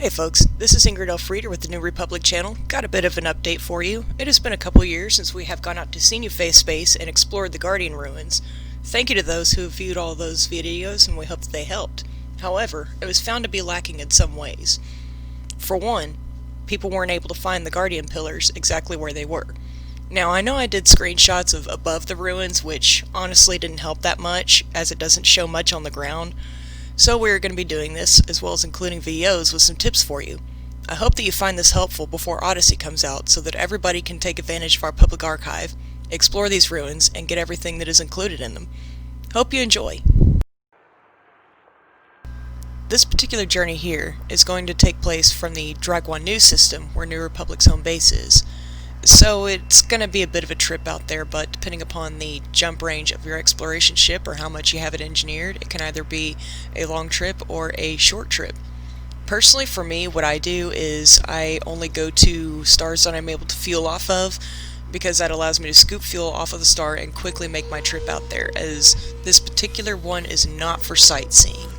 Hey folks, this is Ingrid Elfrieder with the New Republic channel. Got a bit of an update for you. It has been a couple years since we have gone out to Synuefe space and explored the Guardian ruins. Thank you to those who have viewed all those videos, and we hope that they helped. However, it was found to be lacking in some ways. For one, people weren't able to find the Guardian pillars exactly where they were. Now, I know I did screenshots of above the ruins, which honestly didn't help that much, as it doesn't show much on the ground. So we're going to be doing this, as well as including videos with some tips for you. I hope that you find this helpful before Odyssey comes out, so that everybody can take advantage of our public archive, explore these ruins, and get everything that is included in them. Hope you enjoy! This particular journey here is going to take place from the Dragwan New system, where New Republic's home base is. So it's going to be a bit of a trip out there, but depending upon the jump range of your exploration ship or how much you have it engineered, it can either be a long trip or a short trip. Personally, for me, what I do is I only go to stars that I'm able to fuel off of, because that allows me to scoop fuel off of the star and quickly make my trip out there, as this particular one is not for sightseeing.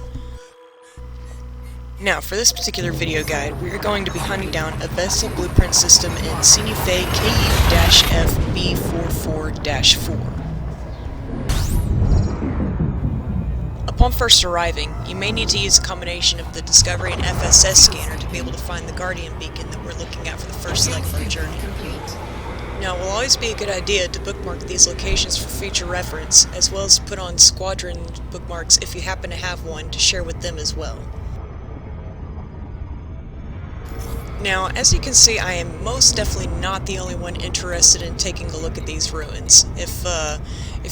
Now, for this particular video guide, we are going to be hunting down a vessel blueprint system in Synuefe KU-F B44-4. Upon first arriving, you may need to use a combination of the Discovery and FSS scanner to be able to find the Guardian beacon that we're looking at for the first leg of our journey. Now, it will always be a good idea to bookmark these locations for future reference, as well as put on squadron bookmarks if you happen to have one to share with them as well. Now, as you can see, I am most definitely not the only one interested in taking a look at these ruins. If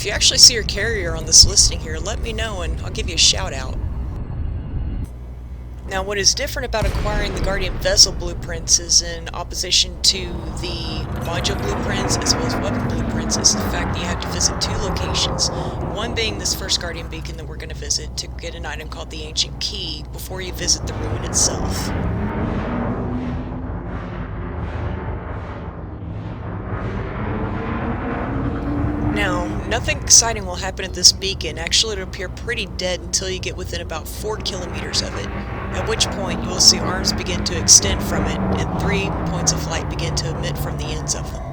you actually see your carrier on this listing here, let me know and I'll give you a shout out. Now, what is different about acquiring the Guardian vessel blueprints is, in opposition to the module blueprints as well as weapon blueprints, is the fact that you have to visit two locations. One being this first Guardian beacon that we're going to visit to get an item called the Ancient Key before you visit the ruin itself. Now, nothing exciting will happen at this beacon. Actually, it'll appear pretty dead until you get within about 4 kilometers of it, at which point you will see arms begin to extend from it and 3 points of light begin to emit from the ends of them.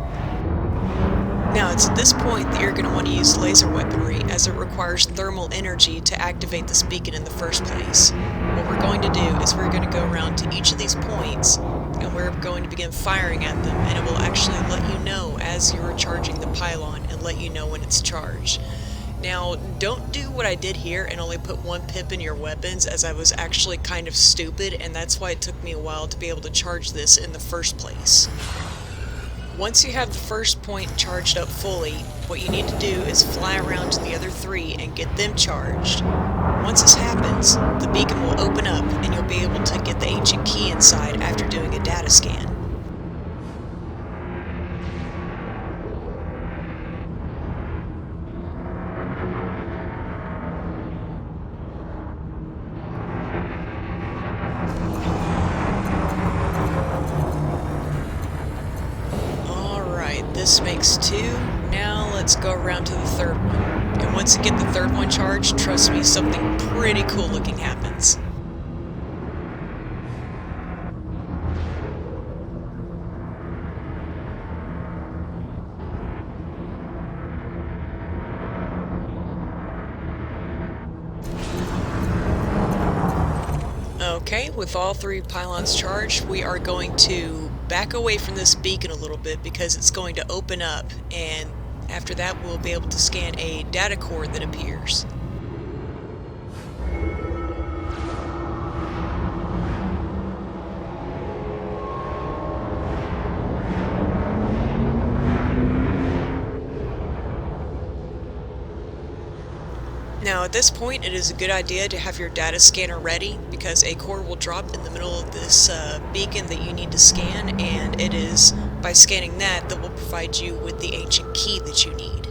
Now, it's at this point that you're going to want to use laser weaponry, as it requires thermal energy to activate this beacon in the first place. What we're going to do is we're going to go around to each of these points, and we're going to begin firing at them, and it will actually let you know as you're charging the pylon and let you know when it's charged. Now, don't do what I did here and only put 1 pip in your weapons, as I was actually kind of stupid, and that's why it took me a while to be able to charge this in the first place. Once you have the first point charged up fully, what you need to do is fly around to the other 3 and get them charged. Once this happens, the beacon will open up and you'll be able to get the ancient key inside after doing a data scan. This makes 2. Now let's go around to the third one. And once you get the third one charged, trust me, something pretty cool looking happens. Okay, with all 3 pylons charged, we are going to back away from this beacon a little bit because it's going to open up, and after that we'll be able to scan a data core that appears. Now, at this point, it is a good idea to have your data scanner ready, because a core will drop in the middle of this beacon that you need to scan, and it is by scanning that will provide you with the ancient key that you need.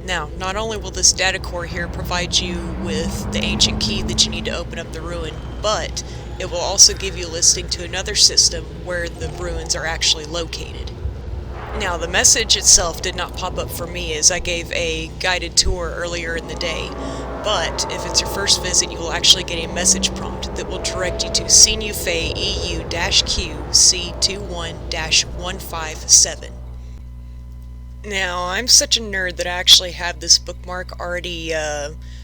Now, not only will this data core here provide you with the ancient key that you need to open up the ruin, but it will also give you a listing to another system where the ruins are actually located. Now, the message itself did not pop up for me as I gave a guided tour earlier in the day, But if it's your first visit, you will actually get a message prompt that will direct you to Synuefe EU-Q C21-157. Now, I'm such a nerd that I actually have this bookmark already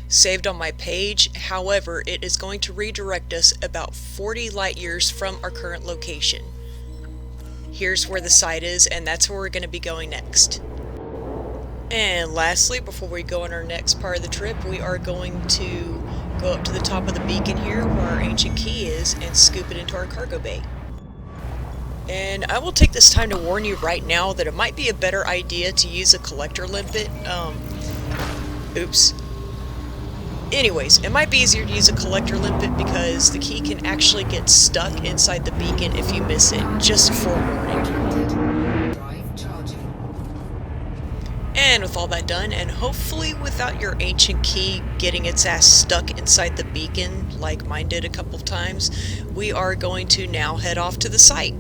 saved on my page. However, it is going to redirect us about 40 light years from our current location. Here's where the site is, and that's where we're going to be going next. And lastly, before we go on our next part of the trip, we are going to go up to the top of the beacon here where our ancient key is and scoop it into our cargo bay. And I will take this time to warn you right now that it might be a better idea to use a collector limpet. Oops. Anyways, it might be easier to use a collector limpet because the key can actually get stuck inside the beacon if you miss it. Just a forewarning. And with all that done, and hopefully without your ancient key getting its ass stuck inside the beacon like mine did a couple of times, we are going to now head off to the site.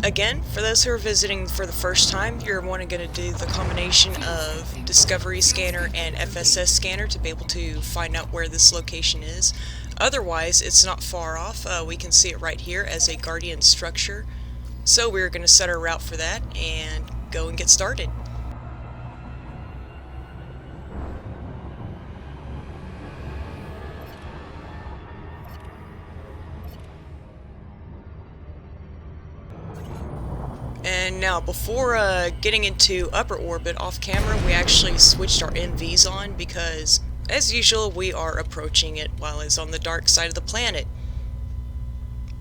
Again, for those who are visiting for the first time, you're going to do the combination of Discovery Scanner and FSS Scanner to be able to find out where this location is. Otherwise, it's not far off. We can see it right here as a Guardian structure. So we're going to set our route for that and go and get started. And now, before getting into upper orbit off camera, we actually switched our MVs on because, as usual, we are approaching it while it's on the dark side of the planet.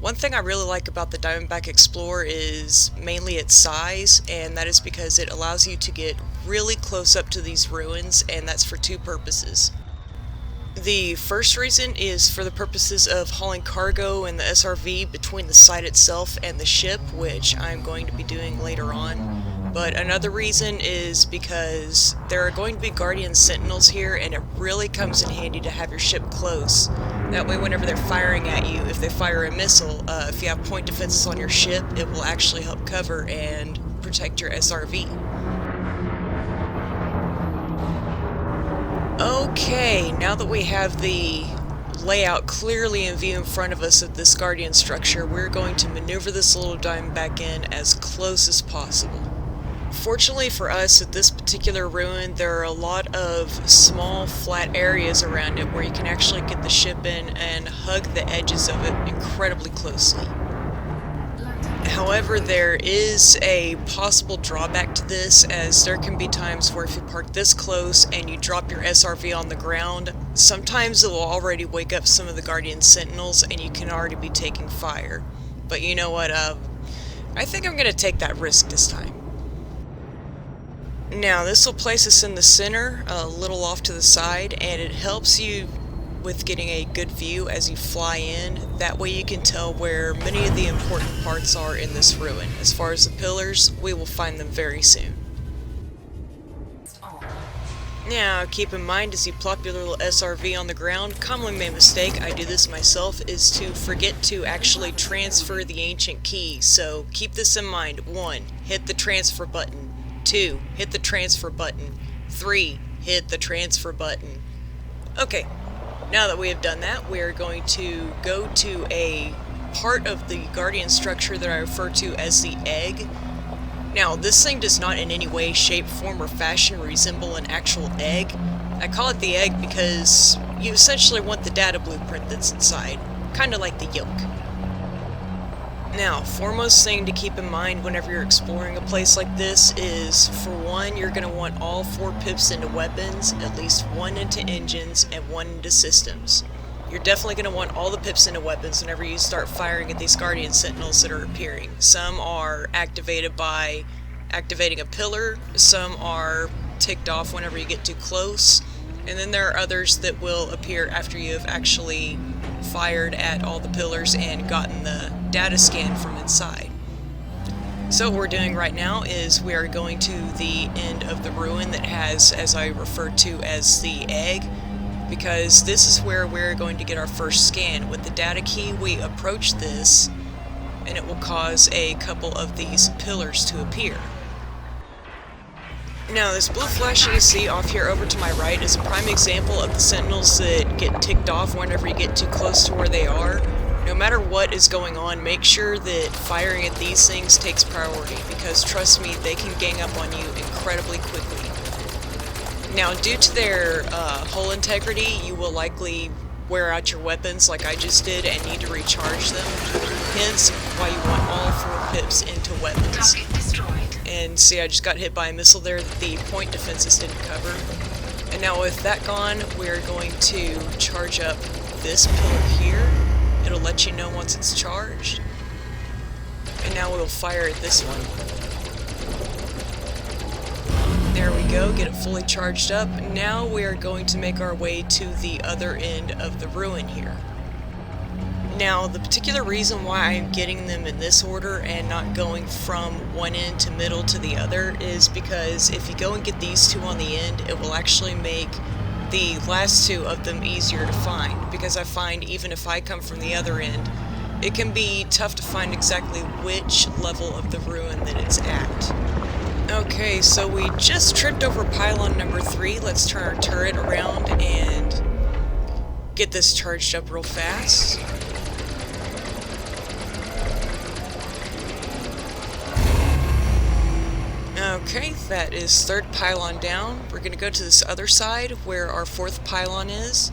One thing I really like about the Diamondback Explorer is mainly its size, and that is because it allows you to get really close up to these ruins, and that's for two purposes. The first reason is for the purposes of hauling cargo and the SRV between the site itself and the ship, which I'm going to be doing later on. But another reason is because there are going to be Guardian Sentinels here, and it really comes in handy to have your ship close. That way, whenever they're firing at you, if they fire a missile, if you have point defenses on your ship, it will actually help cover and protect your SRV. Okay, now that we have the layout clearly in view in front of us of this Guardian structure, we're going to maneuver this little Diamondback in as close as possible. Fortunately for us, at this particular ruin, there are a lot of small, flat areas around it where you can actually get the ship in and hug the edges of it incredibly closely. However, there is a possible drawback to this, as there can be times where if you park this close and you drop your SRV on the ground, sometimes it will already wake up some of the Guardian Sentinels and you can already be taking fire. But you know what, I think I'm going to take that risk this time. Now, this will place us in the center, a little off to the side, and it helps you with getting a good view as you fly in. That way you can tell where many of the important parts are in this ruin. As far as the pillars, we will find them very soon. Now, keep in mind as you plop your little SRV on the ground, commonly made mistake, I do this myself, is to forget to actually transfer the ancient key. So keep this in mind. 1. Hit the transfer button. 2. Hit the transfer button. 3. Hit the transfer button. Okay. Now that we have done that, we are going to go to a part of the Guardian structure that I refer to as the egg. Now, this thing does not in any way, shape, form, or fashion resemble an actual egg. I call it the egg because you essentially want the data blueprint that's inside, kind of like the yolk. Now, foremost thing to keep in mind whenever you're exploring a place like this is, for one, you're going to want all 4 pips into weapons, at least 1 into engines, and 1 into systems. You're definitely going to want all the pips into weapons whenever you start firing at these Guardian Sentinels that are appearing. Some are activated by activating a pillar, some are ticked off whenever you get too close, and then there are others that will appear after you have actually fired at all the pillars and gotten the data scan from inside. So what we're doing right now is we are going to the end of the ruin that has, as I refer to as the egg, because this is where we're going to get our first scan. With the data key, we approach this, and it will cause a couple of these pillars to appear. Now, this blue flashing you see off here over to my right is a prime example of the sentinels that get ticked off whenever you get too close to where they are. No matter what is going on, make sure that firing at these things takes priority, because trust me, they can gang up on you incredibly quickly. Now, due to their hull integrity, you will likely wear out your weapons like I just did and need to recharge them, hence why you want all 4 pips into weapons. And see, I just got hit by a missile there that the point defenses didn't cover. And now with that gone, we're going to charge up this pillar here. It'll let you know once it's charged. And now we'll fire at this one. There we go, get it fully charged up. Now we are going to make our way to the other end of the ruin here. Now, the particular reason why I'm getting them in this order and not going from one end to middle to the other is because if you go and get these 2 on the end, it will actually make the last 2 of them easier to find, because I find even if I come from the other end, it can be tough to find exactly which level of the ruin that it's at. Okay, so we just tripped over pylon number 3. Let's turn our turret around and get this charged up real fast. Okay, that is 3rd pylon down. We're going to go to this other side where our 4th pylon is.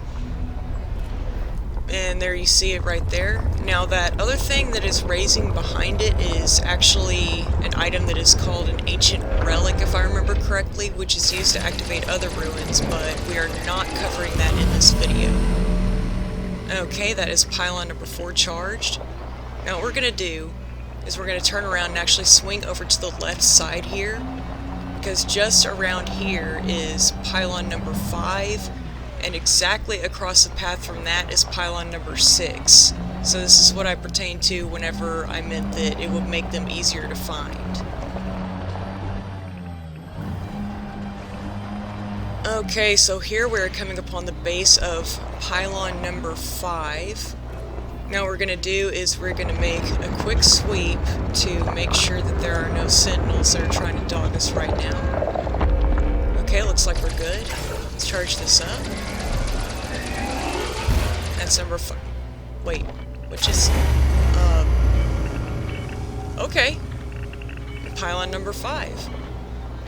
And there you see it right there. Now that other thing that is raising behind it is actually an item that is called an ancient relic, if I remember correctly, which is used to activate other ruins, but we are not covering that in this video. Okay, that is pylon number 4 charged. Now what we're going to do is we're going to turn around and actually swing over to the left side here, because just around here is pylon number 5, and exactly across the path from that is pylon number 6. So this is what I pertain to whenever I meant that it would make them easier to find. Okay, so here we're coming upon the base of pylon number 5. Now what we're going to do is we're going to make a quick sweep to make sure that there are no sentinels that are trying to dog us right now. Okay, looks like we're good. Let's charge this up. That's number 5. Wait, which is... okay. Pylon number 5.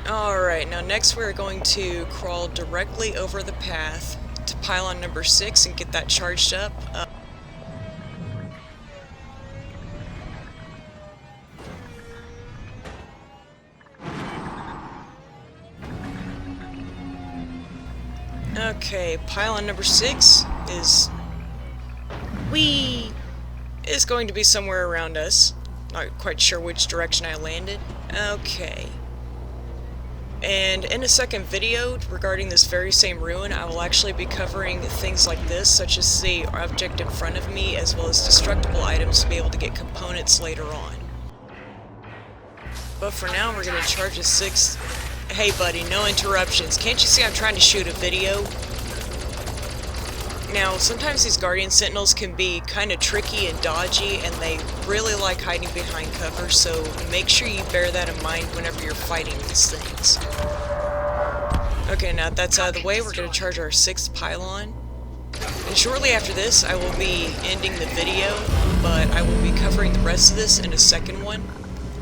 Alright, now next we're going to crawl directly over the path to pylon number 6 and get that charged up. Okay, pylon number 6 is going to be somewhere around us. Not quite sure which direction I landed. Okay. And in a second video regarding this very same ruin, I will actually be covering things like this, such as the object in front of me, as well as destructible items to be able to get components later on. But for now, we're going to charge a 6th. Hey buddy, no interruptions. Can't you see I'm trying to shoot a video? Now, sometimes these Guardian Sentinels can be kind of tricky and dodgy, and they really like hiding behind cover, so make sure you bear that in mind whenever you're fighting these things. Okay, now that that's out of the way, we're going to charge our 6th pylon. And shortly after this, I will be ending the video, but I will be covering the rest of this in a second one.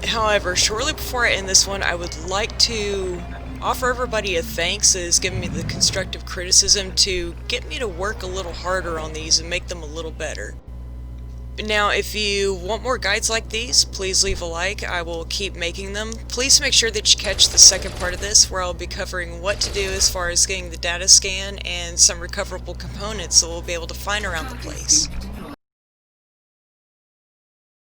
However, shortly before I end this one, I would like to offer everybody a thanks that has given me the constructive criticism to get me to work a little harder on these and make them a little better. Now, if you want more guides like these, please leave a like. I will keep making them. Please make sure that you catch the second part of this, where I'll be covering what to do as far as getting the data scan and some recoverable components that we'll be able to find around the place.